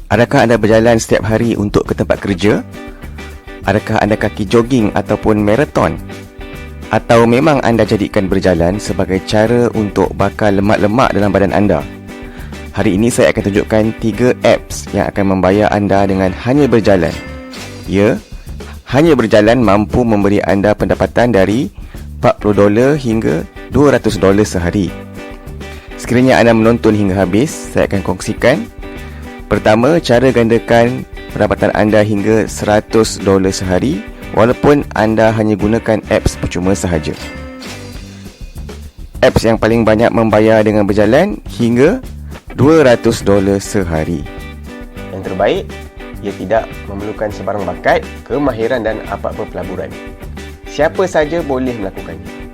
Adakah anda berjalan setiap hari untuk ke tempat kerja? Adakah anda kaki jogging ataupun maraton? Atau memang anda jadikan berjalan sebagai cara untuk bakar lemak-lemak dalam badan anda? Hari ini saya akan tunjukkan 3 apps yang akan membayar anda dengan hanya berjalan. Ya, hanya berjalan mampu memberi anda pendapatan dari $40 hingga $200 sehari. Sekiranya anda menonton hingga habis, saya akan kongsikan. Pertama, cara gandakan pendapatan anda hingga $100 sehari walaupun anda hanya gunakan apps percuma sahaja. Apps yang paling banyak membayar dengan berjalan hingga $200 sehari. Yang terbaik, ia tidak memerlukan sebarang bakat, kemahiran dan apa-apa pelaburan. Siapa saja boleh melakukannya.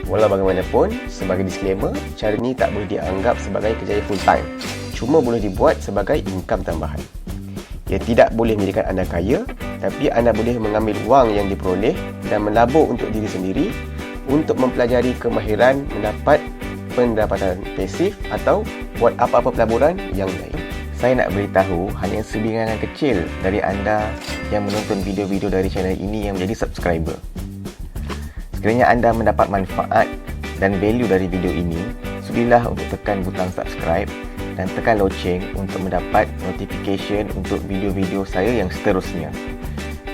Walau bagaimanapun, sebagai disclaimer, cara ini tak boleh dianggap sebagai kerjaya full time. Cuma boleh dibuat sebagai income tambahan. Ia tidak boleh menjadikan anda kaya, tapi anda boleh mengambil wang yang diperoleh dan melabur untuk diri sendiri untuk mempelajari kemahiran mendapat pendapatan pasif atau buat apa-apa pelaburan yang lain. Saya nak beritahu hanya sebilangan kecil dari anda yang menonton video-video dari channel ini yang menjadi subscriber. Sekiranya anda mendapat manfaat dan value dari video ini, sudilah untuk tekan butang subscribe dan tekan loceng untuk mendapat notification untuk video-video saya yang seterusnya.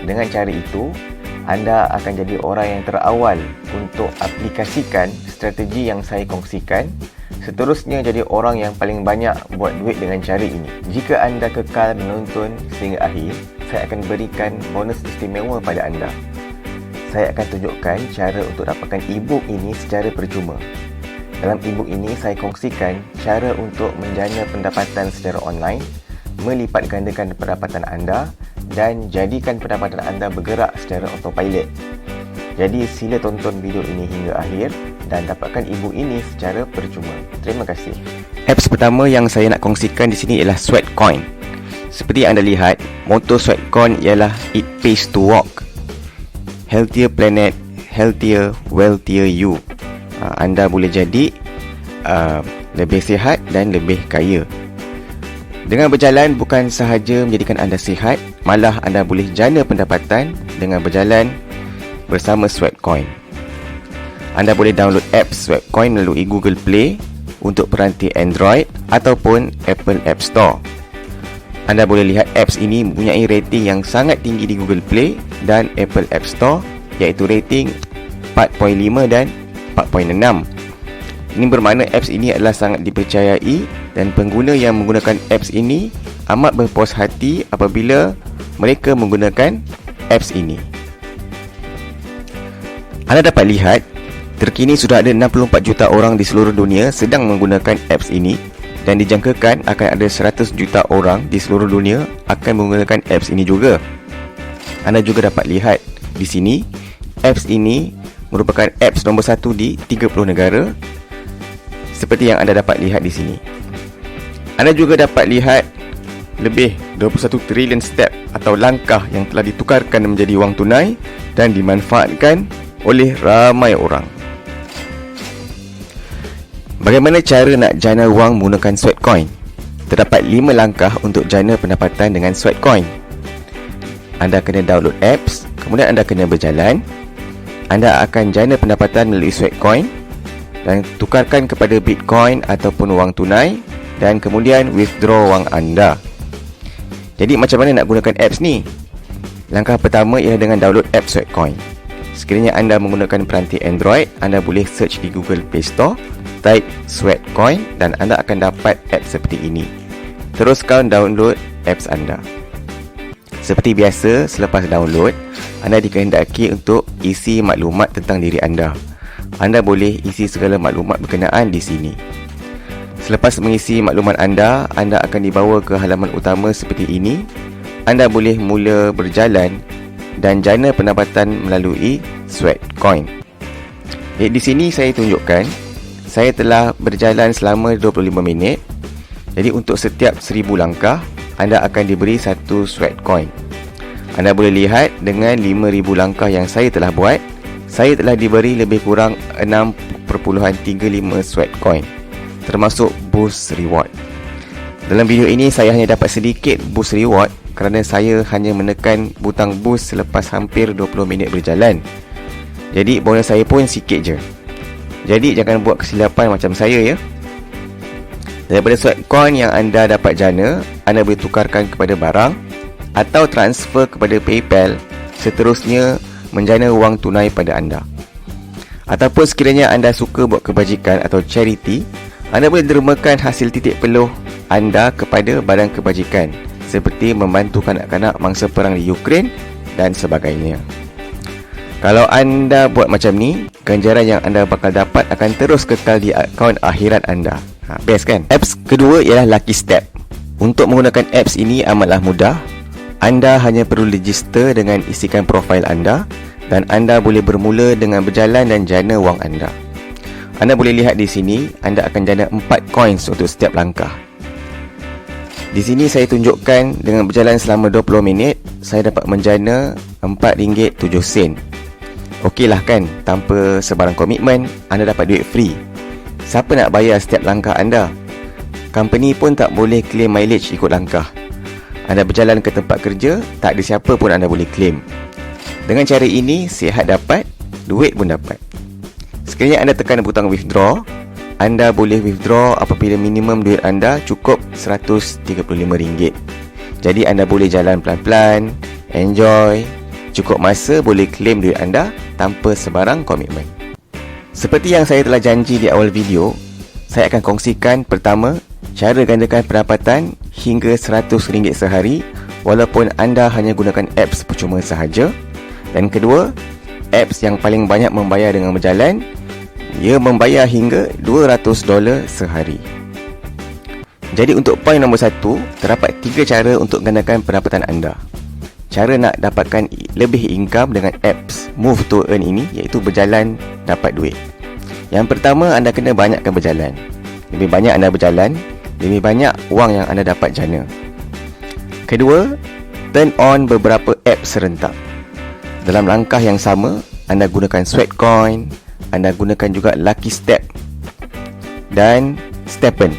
Dengan cara itu, anda akan jadi orang yang terawal untuk aplikasikan strategi yang saya kongsikan. Seterusnya jadi orang yang paling banyak buat duit dengan cara ini. Jika anda kekal menonton sehingga akhir, saya akan berikan bonus istimewa pada anda. Saya akan tunjukkan cara untuk dapatkan e-book ini secara percuma. Dalam e-book ini, saya kongsikan cara untuk menjana pendapatan secara online, melipat gandakan pendapatan anda dan jadikan pendapatan anda bergerak secara autopilot. Jadi, sila tonton video ini hingga akhir dan dapatkan e-book ini secara percuma. Terima kasih. Apps pertama yang saya nak kongsikan di sini ialah Sweatcoin. Seperti yang anda lihat, moto Sweatcoin ialah It Pays to Walk. Healthier planet, healthier, wealthier you. Anda boleh jadi lebih sihat dan lebih kaya. Dengan berjalan bukan sahaja menjadikan anda sihat, malah anda boleh jana pendapatan dengan berjalan bersama Sweatcoin. Anda boleh download apps Sweatcoin melalui Google Play untuk peranti Android ataupun Apple App Store. Anda boleh lihat apps ini mempunyai rating yang sangat tinggi di Google Play dan Apple App Store, iaitu rating 4.5 dan 4.6. Ini bermakna apps ini adalah sangat dipercayai dan pengguna yang menggunakan apps ini amat berpuas hati apabila mereka menggunakan apps ini. Anda dapat lihat, terkini sudah ada 64 juta orang di seluruh dunia sedang menggunakan apps ini dan dijangkakan akan ada 100 juta orang di seluruh dunia akan menggunakan apps ini juga. Anda juga dapat lihat di sini, apps ini merupakan apps nombor 1 di 30 negara seperti yang anda dapat lihat di sini. Anda juga dapat lihat lebih 21 trilion step atau langkah yang telah ditukarkan menjadi wang tunai dan dimanfaatkan oleh ramai orang. Bagaimana cara nak jana wang menggunakan Sweatcoin? Terdapat 5 langkah untuk jana pendapatan dengan Sweatcoin. Anda kena download apps, kemudian anda kena berjalan. Anda akan jana pendapatan melalui Sweatcoin dan tukarkan kepada Bitcoin ataupun wang tunai dan kemudian withdraw wang anda. Jadi macam mana nak gunakan apps ni? Langkah pertama ialah dengan download app Sweatcoin. Sekiranya anda menggunakan peranti Android, anda boleh search di Google Play Store, type Sweatcoin dan anda akan dapat apps seperti ini. Teruskan download apps anda. Seperti biasa, selepas download, anda dikehendaki untuk isi maklumat tentang diri anda. Anda boleh isi segala maklumat berkenaan di sini. Selepas mengisi maklumat anda akan dibawa ke halaman utama seperti ini. Anda boleh mula berjalan dan jana pendapatan melalui Sweatcoin. Di sini saya tunjukkan, saya telah berjalan selama 25 minit. Jadi untuk setiap 1000 langkah, anda akan diberi 1 Sweatcoin. Anda boleh lihat dengan 5000 langkah yang saya telah buat, saya telah diberi lebih kurang 6.35 Sweatcoin, termasuk boost reward. Dalam video ini saya hanya dapat sedikit boost reward kerana saya hanya menekan butang boost selepas hampir 20 minit berjalan. Jadi bonus saya pun sikit je. Jadi jangan buat kesilapan macam saya ya. Daripada swipe coin yang anda dapat jana, anda boleh tukarkan kepada barang atau transfer kepada PayPal, seterusnya menjana wang tunai pada anda. Ataupun sekiranya anda suka buat kebajikan atau charity, anda boleh dermakan hasil titik peluh anda kepada badan kebajikan seperti membantu kanak-kanak mangsa perang di Ukraine dan sebagainya. Kalau anda buat macam ni, ganjaran yang anda bakal dapat akan terus kekal di akaun akhirat anda. Best kan? Apps kedua ialah Lucky Step. Untuk menggunakan apps ini amatlah mudah. Anda hanya perlu register dengan isikan profil anda dan anda boleh bermula dengan berjalan dan jana wang anda. Anda boleh lihat di sini, anda akan jana 4 coins untuk setiap langkah. Di sini saya tunjukkan dengan berjalan selama 20 minit, saya dapat menjana RM4.07. Okeylah kan, tanpa sebarang komitmen, anda dapat duit free. Siapa nak bayar setiap langkah anda? Company pun tak boleh claim mileage ikut langkah. Anda berjalan ke tempat kerja, tak ada siapa pun anda boleh claim. Dengan cara ini, sihat dapat, duit pun dapat. Sekiranya anda tekan butang withdraw, anda boleh withdraw apabila minimum duit anda cukup RM135. Jadi anda boleh jalan pelan-pelan, enjoy, cukup masa boleh claim duit anda tanpa sebarang komitmen. Seperti yang saya telah janji di awal video, saya akan kongsikan pertama, cara gandakan pendapatan hingga RM100 sehari walaupun anda hanya gunakan apps percuma sahaja. Dan kedua, apps yang paling banyak membayar dengan berjalan, ia membayar hingga $200 sehari. Jadi untuk poin nombor 1, terdapat 3 cara untuk gandakan pendapatan anda. Cara nak dapatkan lebih income dengan apps Move to Earn ini iaitu berjalan dapat duit. Yang pertama, anda kena banyakkan berjalan. Lebih banyak anda berjalan, lebih banyak wang yang anda dapat jana. Kedua, turn on beberapa apps serentak. Dalam langkah yang sama, anda gunakan Sweatcoin, anda gunakan juga Lucky Step dan Stepen.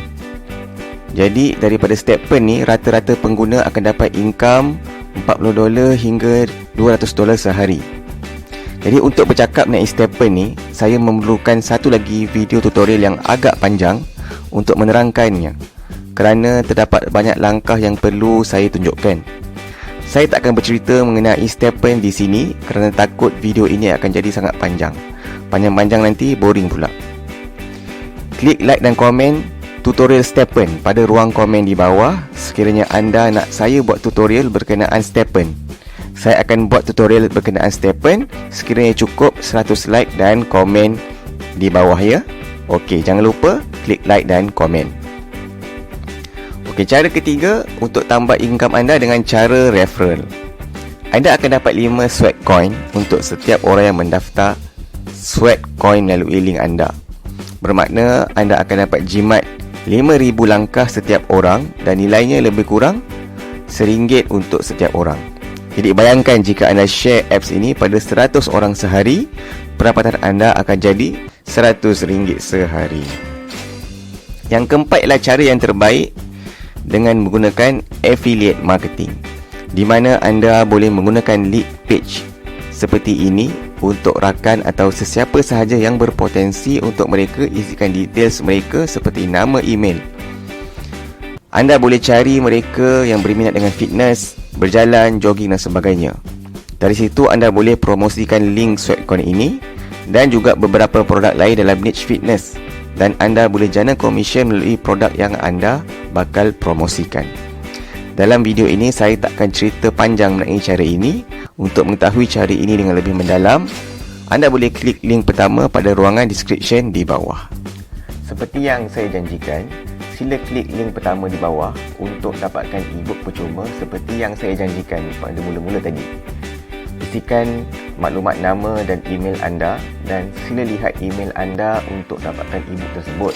Jadi daripada Stepen ni, rata-rata pengguna akan dapat income $40 hingga $200 sehari. Jadi untuk bercakap mengenai Stepen ni, saya memerlukan satu lagi video tutorial yang agak panjang untuk menerangkannya kerana terdapat banyak langkah yang perlu saya tunjukkan. Saya tak akan bercerita mengenai Stepen di sini kerana takut video ini akan jadi sangat panjang. Panjang-panjang nanti boring pula. Klik like dan komen tutorial Stepen pada ruang komen di bawah sekiranya anda nak saya buat tutorial berkenaan Stepen. Saya akan buat tutorial berkenaan Stepen sekiranya cukup 100 like dan komen di bawah ya. Okey, jangan lupa klik like dan komen. Okey, cara ketiga untuk tambah income anda dengan cara referral. Anda akan dapat 5 sweat coin untuk setiap orang yang mendaftar sweat coin melalui link anda. Bermakna anda akan dapat jimat 5,000 langkah setiap orang dan nilainya lebih kurang RM1 untuk setiap orang. Jadi bayangkan jika anda share apps ini pada 100 orang sehari, pendapatan anda akan jadi RM100 sehari. Yang keempat ialah cara yang terbaik dengan menggunakan affiliate marketing, di mana anda boleh menggunakan lead page seperti ini untuk rakan atau sesiapa sahaja yang berpotensi untuk mereka isikan details mereka seperti nama email. Anda boleh cari mereka yang berminat dengan fitness, berjalan, jogging dan sebagainya. Dari situ anda boleh promosikan link Sweatcoin ini dan juga beberapa produk lain dalam niche fitness, dan anda boleh jana komisen melalui produk yang anda bakal promosikan. Dalam video ini saya takkan cerita panjang mengenai cara ini. Untuk mengetahui cara ini dengan lebih mendalam, anda boleh klik link pertama pada ruangan description di bawah. Seperti yang saya janjikan, sila klik link pertama di bawah untuk dapatkan ebook percuma seperti yang saya janjikan pada mula-mula tadi. Isikan maklumat nama dan email anda dan sila lihat email anda untuk dapatkan ebook tersebut.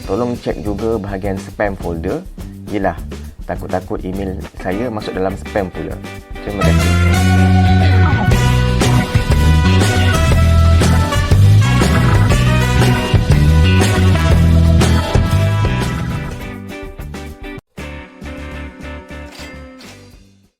Tolong cek juga bahagian spam folder. Yelah, takut-takut email saya masuk dalam spam pula. Terima kasih.